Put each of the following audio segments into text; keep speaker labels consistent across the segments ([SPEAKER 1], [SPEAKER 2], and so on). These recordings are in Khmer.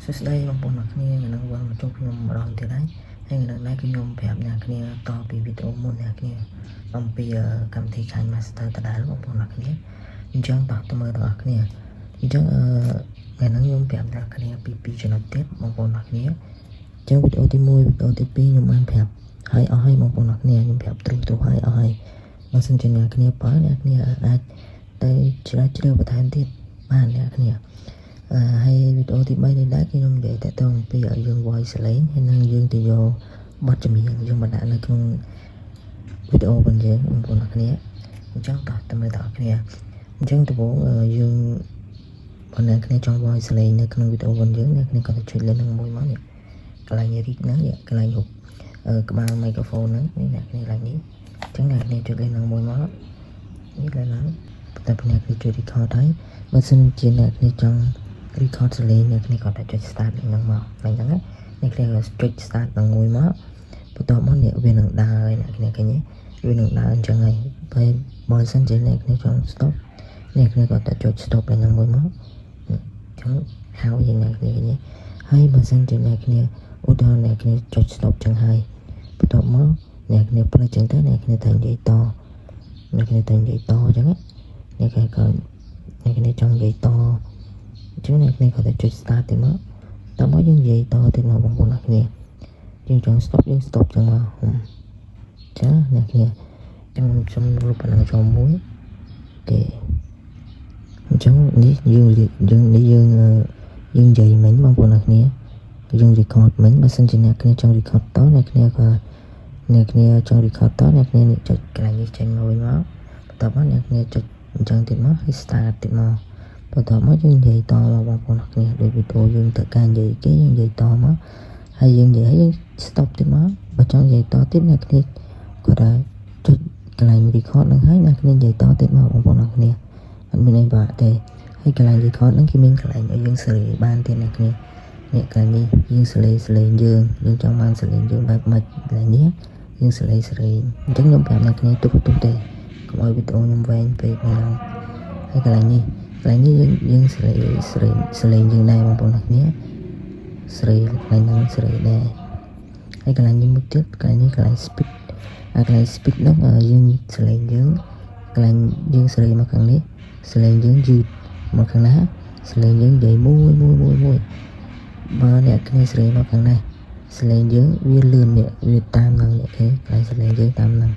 [SPEAKER 1] សួស្តីបងប្អូនអ្នកគ្នានឹងវិលមកជួបខ្ញុំម្ដងទៀតហើយហើយនៅនេះគឺខ្ញុំប្រាប់អ្នកគ្នាតពីវីដេអូមុនអ្នកគ្នាអំពីកម្មវិធី Kind Master ដដែលបងប្អូនអ្នកគ្នាអញ្ចឹងតោះទៅមើលបងប្អូនអ្នកគ្នាអញ្ចឹងថ្ងៃនេះខ្ញុំប្រាប់អ្នកគ្នាពី2ចំណុចទៀតបងប្អូនអ្នកគ្នាអញ្ចឹងវីដេអូទី1វីដេអូទី2ខ្ញុំបានប្រាប់ហើយអស់ហើយបងប្អូនអ្នកគ្នាខ្ញុំប្រាប់ទ្រុសហើយអស់ហើយបើសិនជាអ្នកគ្នាបើអ្នកគ្នាអាចទៅជ្រើបន្ថែមទៀតបានអ្នកគ្នាហើយវីដេអូទី3នេះដែរខ្ញុំនិយាយតទៅពីយើង voice សលេងហើយនឹងយើងទៅយកបទចម្រៀងយើងបណ្ដាក់នៅក្នុងវីដេអូរបស់យើងបងប្អូនអ្នកគ្នាអញ្ចឹងតោះទៅមើលតើគ្នាអញ្ចឹងដំបូងយើងបងអ្នកគ្នាចង់ voice សលេងនៅក្នុងវីដេអូរបស់យើងអ្នកគ្នាគាត់ទៅចុចលើនឹងមួយមកនេះកន្លែងរីកហ្នឹងកន្លែងរូបក្បាល microphone ហ្នឹងនេះអ្នកគ្នាឡើងនេះអញ្ចឹងអ្នកគ្នាចុចលើនឹងមួយមកនេះឡើងតែអ្នកគ្នាចុច record ហើយបើសិនជាអ្នកគ្នាចង់record សលេងអ្នកគ្នាគាត់តែចុច start ហ្នឹងមកអញ្ចឹងអ្នកគ្នាចុច start ដល់មួយមកបន្ទាប់មកវានឹងដើរហើយអ្នកគ្នាឃើញទេវានឹងដើរអញ្ចឹងហើយពេលបើសិនជាអ្នកគ្នាចង់ stop អ្នកគ្នាគាត់តែចុច stop ហ្នឹងមួយមកអញ្ចឹងហើយយ៉ាងអ្នកគ្នាឃើញទេហើយបើសិនជាអ្នកគ្នាឧទាហរណ៍អ្នកគ្នាចុច stop អញ្ចឹងហើយបន្ទាប់មកអ្នកគ្នាប្រើអញ្ចឹងទៅអ្នកគ្នាតែនិយាយតអ្នកគ្នាតែនិយាយតអញ្ចឹងអ្នកគ្នាគាត់អ្នកគ្នាចង់និយាយតអញ្ចឹងអ្នកគ្នាគាត់តែចុច start ទៅមកតើមកយើងនិយាយតទៅមកបងប្អូនអ្នកគ្នាយើងចង់ stop យើង stop ចឹងមកចាអ្នកគ្នាខ្ញុំសុំរូបប៉ុណ្ណឹងចូលមួយគេអញ្ចឹងនេះយើងនិយាយមិញបងប្អូនអ្នកគ្នាយើង record មិញបើសិនជាអ្នកគ្នាចង់ record តអ្នកគ្នាក៏អ្នកគ្នាចង់ record តអ្នកគ្នាចុចកន្លែងនេះចេញមកវិញមកបន្ទាប់មកអ្នកគ្នាចុចអញ្ចឹងទៀតមកហើយ start ទៀតមកបន្ទាប់មកយើងនិយាយតមកបងប្អូនអ្នកគ្នាដូចវីដេអូយើងទៅការនិយាយគេយើងនិយាយតមកហើយយើងនិយាយហើយយើង stop ទៀតមកបើចង់និយាយតទៀតអ្នកគ្នាគាត់ដែរចុចកន្លែង record ហ្នឹងហើយអ្នកគ្នានិយាយតទៀតមកបងប្អូនអ្នកគ្នាអត់មានអីបាក់ទេហើយកន្លែង record ហ្នឹងគេមានកន្លែងឲ្យយើងសេរីបានទៀតអ្នកគ្នានេះកន្លែងនេះយើងសេរីយើងចង់បានសេរីយើងបែបម៉េចកន្លែងនេះយើងសេរីអញ្ចឹងខ្ញុំប្រាប់អ្នកគ្នាទុកទេកុំឲ្យវីដេអូខ្ញុំវែងពេកណាហើយកន្លែងនេះយើងសេរីយើងដែរបងប្អូនអ្នកគ្នាសេរីកន្លែងហ្នឹងសេរីដែរហើយកន្លែងនេះមួយទៀតកន្លែងនេះកន្លែង speed កន្លែង speed ហ្នឹងយើងសេរីយើងកន្លែងយើងសេរីមកខាងនេះសេរីយើងយឺតមកខាងណាសេរីយើងនិយាយមួយបើអ្នកគ្នាសេរីមកខាងនេះសេរីយើងវាលឿនវាតាមនឹងអ្នកគេកន្លែងសេរីយើងតាមនឹង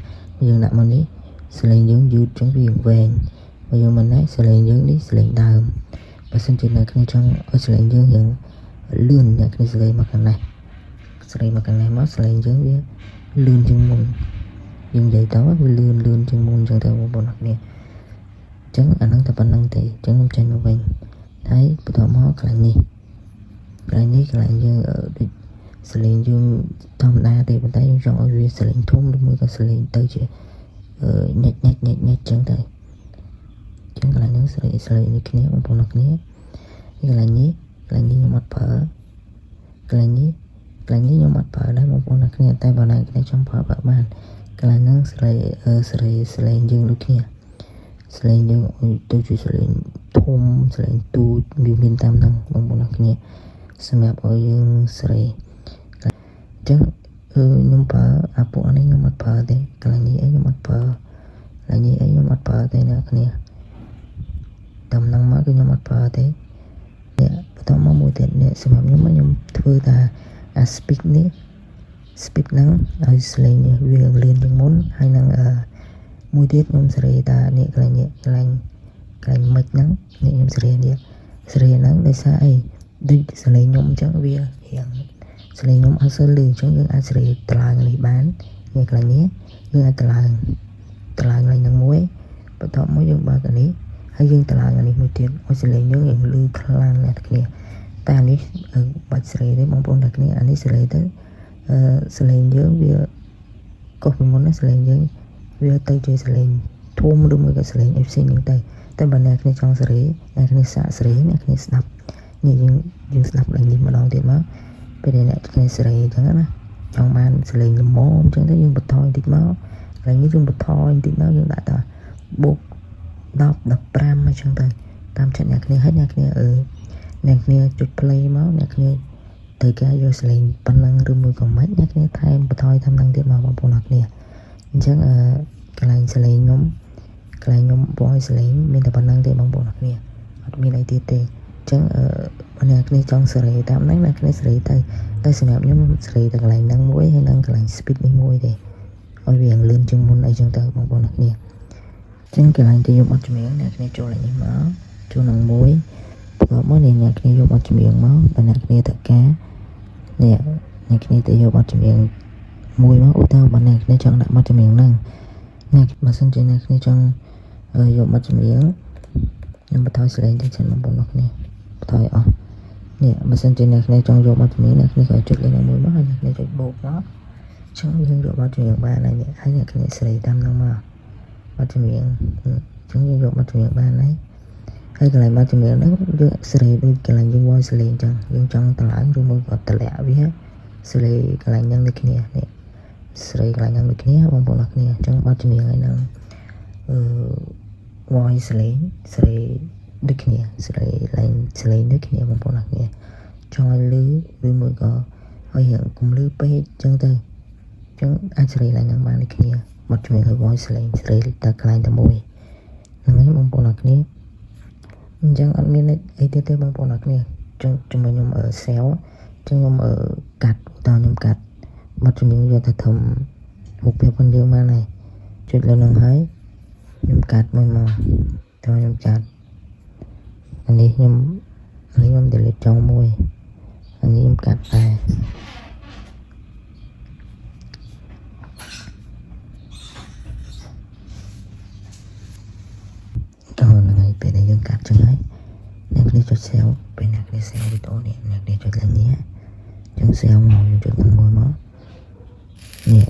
[SPEAKER 1] យើងដាក់មកនេះសេរីយើងយឺតចឹងវាវែងបើយើងមិនណាសេរីយើងនេះសេរីដើមបើសិនជាអ្នកគ្នាចង់ឲ្យសេរីយើងយ៉ាងលឿនអ្នកគ្នាសេរីមកខាងនេះសេរីមកខាងនេះមកសេរីយើងវាលឿនជាងមុនយើងនិយាយទៅវាលឿនជាងមុនចឹងទៅបងប្អូនអ្នកគ្នាអញ្ចឹងអាហ្នឹងតែប៉ុណ្្នឹងទេអញ្ចឹងខ្ញុំចេញមកវិញហើយបន្តមកកន្លែងនេះកន្លែងយើងដូចសេរីយើងធម្មតាទេប៉ុន្តែយើងចង់ឲ្យវាសេរីធំឬមួយក៏សេរីទៅជាញិចចឹងទៅចឹងកន្លែងហ្នឹងសេរីនេះគ្នាបងប្អូនអ្នកគ្នាកន្លែងនេះខ្ញុំអត់ប្រើកន្លែងនេះខ្ញុំអត់ប្រើដែរបងប្អូនអ្នកគ្នាតែបើអ្នកគ្នាចង់ប្រើបានកន្លែងហ្នឹងសេរីយើងដូចគ្នាសេរីយើងទៅជាសេរីធំសេរីទូចវាមានតាមហ្នឹងបងប្អូនអ្នកគ្នាសម្រាប់ឲ្យយើងសេរីអញ្ចឹងខ្ញុំប្រើអាពួកនេះខ្ញុំអត់ប្រើទេកន្លែងនេះខ្ញុំអត់ប្រើកន្លែងនេះខ្ញុំអត់ប្រើទេអ្នកគ្នាតំណឹងមកគឺខ្ញុំអត់ប្រើទេនេះបន្តមកមួយទៀតនេះសម្រាប់ខ្ញុំធ្វើតែអា speed នេះ speed ហ្នឹងឲ្យស្លេងនេះវាលឿនជាងមុនហើយនឹងមួយទៀតខ្ញុំសេរីតានេះកន្លែងមិចហ្នឹងនេះខ្ញុំសេរីហ្នឹងដោយសារអីដូចសលេងខ្ញុំអញ្ចឹងវារៀងសលេងខ្ញុំអត់សូវលឺអញ្ចឹងយើងអាចសេរីតឡើងនេះបាននេះកន្លែងនេះយើងអាចតឡើងកន្លែងហ្នឹងមួយបន្ទាប់មកយើងបើកអានេះហើយយើងតឡើងអានេះមួយទៀតឲ្យសលេងយើងលឺខ្លាំងណាស់គ្នាតែអានេះបាច់សេរីទេបងប្អូនអ្នកគ្នាអានេះសេរីទៅសលេងយើងវាកុសពីមុនណាសលេងយើងវាទៅជាសលេងធំឬមួយក៏សលេងផ្សេងហ្នឹងទៅតែបើអ្នកគ្នាចង់សេរីអ្នកគ្នាសាកសេរីអ្នកគ្នាស្ដាប់នេះយើងស្ដាប់ឡើងនេះម្ដងទៀតមកពេលដែលអ្នកគ្នាសេរីអញ្ចឹងណាចង់បានសលេងល្មមអញ្ចឹងទៅយើងបន្ថយបន្តិចមកកន្លែងនេះយើងបន្ថយបន្តិចមកយើងដាក់តាបូក10 15អញ្ចឹងទៅតាមចិត្តអ្នកគ្នាហើយអ្នកគ្នា អ្នកគ្នាចុច play មកអ្នកគ្នាត្រូវការយកសលេងប៉ុណ្ណឹងឬមួយក៏មិនអ្នកគ្នាថែមបន្ថយតាមនឹងទៀតមកបងប្អូនអ្នកគ្នាអញ្ចឹងកន្លែងសលេងខ្ញុំ voice សលេងមានតែប៉ុណ្ណឹងទេបងប្អូនអ្នកគ្នាអត់មានអីទៀតទេអញ្ចឹងបើអ្នកគ្នាចង់សេរីតាមហ្នឹងអ្នកគ្នាសេរីទៅតែសម្រាប់ខ្ញុំសេរីតែកន្លែងហ្នឹងមួយហើយនឹងកន្លែង speed នេះមួយទេឲ្យវាលឿនជាងមុនអីចឹងទៅបងប្អូនអ្នកគ្នាអញ្ចឹងកន្លែងที่យកបទចម្រៀងអ្នកគ្នាចូលឡើងនេះមកចូលនឹងមួយបន្ទាប់មកអ្នកគ្នាយកបទចម្រៀងមកបើអ្នកគ្នាត្រូវការអ្នកគ្នាទៅយកបទចម្រៀងមួយមកឧទាហរណ៍បើអ្នកគ្នាចង់ដាក់បទចម្រៀងហ្នឹងបើសិនជាអ្នកគ្នាចង់យកបទចម្រៀងខ្ញុំបន្ថយសលេងទៅចឹងបងប្អូនអ្នកគ្នាបន្ថយអស់បើសិនជាអ្នកគ្នាចង់យកបទចម្រៀងអ្នកគ្នាក៏ចុចលេខមួយមកហើយអ្នកគ្នាចុចបូកមកចឹងយើងយកបទចម្រៀងបានហើយអ្នកគ្នាសេរីតាមហ្នឹងមកបទចម្រៀងចឹងយើងយកបទចម្រៀងបានហើយកន្លែងបទចម្រៀងហ្នឹងយើងសេរីដូចកន្លែងយើង voice សលេងចឹងយើងចង់តម្លើងឬមួយក៏តម្លាក់វាសេរីកន្លែងហ្នឹងដូចគ្នានេះសេរីកន្លែងហ្នឹងដូចគ្នាបងប្អូនអ្នកគ្នាអញ្ចឹងបទចម្រៀងហើយហ្នឹងvoice សលេងសេរីដូចគ្នាសេរីឡើងសលេងដូចគ្នាបងប្អូនអ្នកគ្នាចង់ឲ្យលឺឬមួយក៏ឲ្យរៀងកុំលឺពេកអញ្ចឹងទៅអញ្ចឹងអាចសេរីឡើងហ្នឹងបានដូចគ្នាបទចម្រៀងឲ្យ voice សលេងសេរីតែកន្លែងតែមួយហ្នឹងហើយបងប្អូនអ្នកគ្នាអញ្ចឹងអត់មានអីទៀតទេបងប្អូនអ្នកគ្នាជំនួយខ្ញុំ sell អញ្ចឹងខ្ញុំកាត់តខ្ញុំកាត់បទចម្រៀងយកទៅធ្វើរូបភាពផងយើងបានហើយចុចលើនឹងហើយខ្ញុំកាត់មួយមកតខ្ញុំចាត់អានេះខ្ញុំ delete ចោលមួយអានេះខ្ញុំកាត់ដែរហ្នឹងហើយពេលដែលយើងកាត់ចឹងហើយអ្នកគ្នាចុច save ពេលអ្នកគ្នា save វីដេអូនេះអ្នកគ្នាចុចឡើងនេះចឹង save មកខ្ញុំចុចទាំងមួយមកនេះ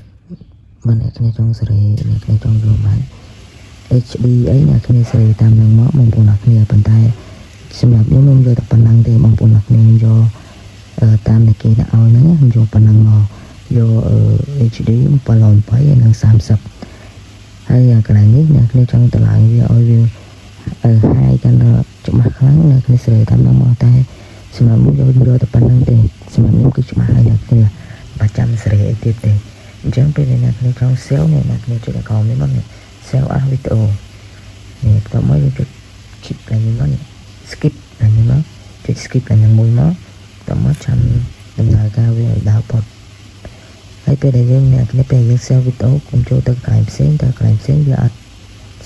[SPEAKER 1] បើអ្នកគ្នាចង់សេរីអ្នកគ្នាចង់យកបាន HD អីអ្នកគ្នាសេរីតាមនឹងមកបងប្អូនអ្នកគ្នាប៉ុន្តែសម្រាប់ខ្ញុំយកតែប៉ុណ្ណឹងទេបងប្អូនអ្នកគ្នាខ្ញុំយកតាមដែលគេដាក់ឲ្យហ្នឹងខ្ញុំយកប៉ុណ្ណឹងមកយក HD 720និង30ហើយកន្លែងនេះអ្នកគ្នាចង់តម្លើងវាឲ្យវាហាយកាន់ច្បាស់ខ្លាំងអ្នកគ្នាសេរីតាមនឹងមកតែសម្រាប់ខ្ញុំយកតែប៉ុណ្ណឹងទេសម្រាប់ខ្ញុំគឺច្បាស់ហើយអ្នកគ្នាបាច់ចាំសេរីអីទៀតទេអញ្ចឹងពេលអ្នកគ្នាចង់ sell អ្នកគ្នាចុច account នេះមកsell អាវីដេអូនេះបន្ទាប់មកយើងចុច skip ឡើងនេះមក skip ឡើងនេះមកចុច skip ឡើងនឹងមួយមកបន្ទាប់មកចាំដំណើរការវាឲ្យដើរផុតហើយពេលដែលយើងអ្នកគ្នាពេលយើង sell វីដេអូកុំចូលទៅកន្លែងផ្សេងតែកន្លែងផ្សេងវាអត់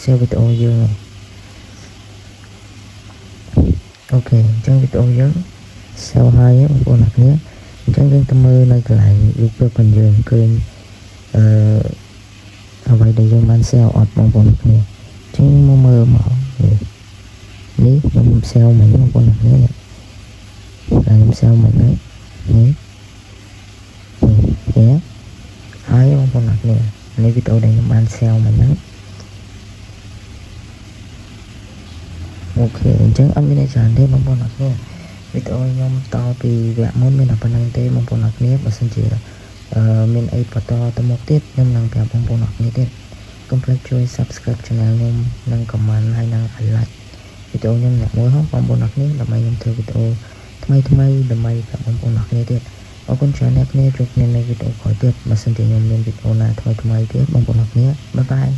[SPEAKER 1] sell វីដេអូយើងទេអូខេអញ្ចឹងវីដេអូយើង sell ហើយបងប្អូនអ្នកគ្នាអញ្ចឹងយើងទៅមើលនៅកន្លែងរូបភាពរបស់យើងឃើញអ្វីដែលយើងបាន sell អត់បងប្អូនគ្នាអញ្ចឹងមកមើលមកនេះខ្ញុំ sell មិញបងប្អូនគ្នានេះខ្ញុំ sell មិញនេះហើយបងប្អូនគ្នានេះវីដេអូដែលខ្ញុំបាន sell មិញហ្នឹងអូខេអញ្ចឹងអត់មានអីច្រើនទេបងប្អូនគ្នាវីដេអូខ្ញុំតពីវគ្គមុនមានតែប៉ុណ្្នឹងទេបងប្អូនគ្នាបើសិនជាមានអីបន្តទៅមុខទៀតខ្ញុំនឹងប្រាប់បងប្អូនអ្នកគ្នាទៀតកុំភ្លេចជួយ subscribe channel ខ្ញុំនិង comment ហើយនិង like វីដេអូខ្ញុំអ្នកមួយផងបងប្អូនអ្នកគ្នាដើម្បីខ្ញុំធ្វើវីដេអូថ្មីដើម្បីប្រាប់បងប្អូនអ្នកគ្នាទៀតអរគុណច្រើនអ្នកគ្នាជួបគ្នានៅវីដេអូក្រោយទៀតបើសិនជាខ្ញុំមានវីដេអូណាថ្មីទៀតបងប្អូនអ្នកគ្នាបាយបាយ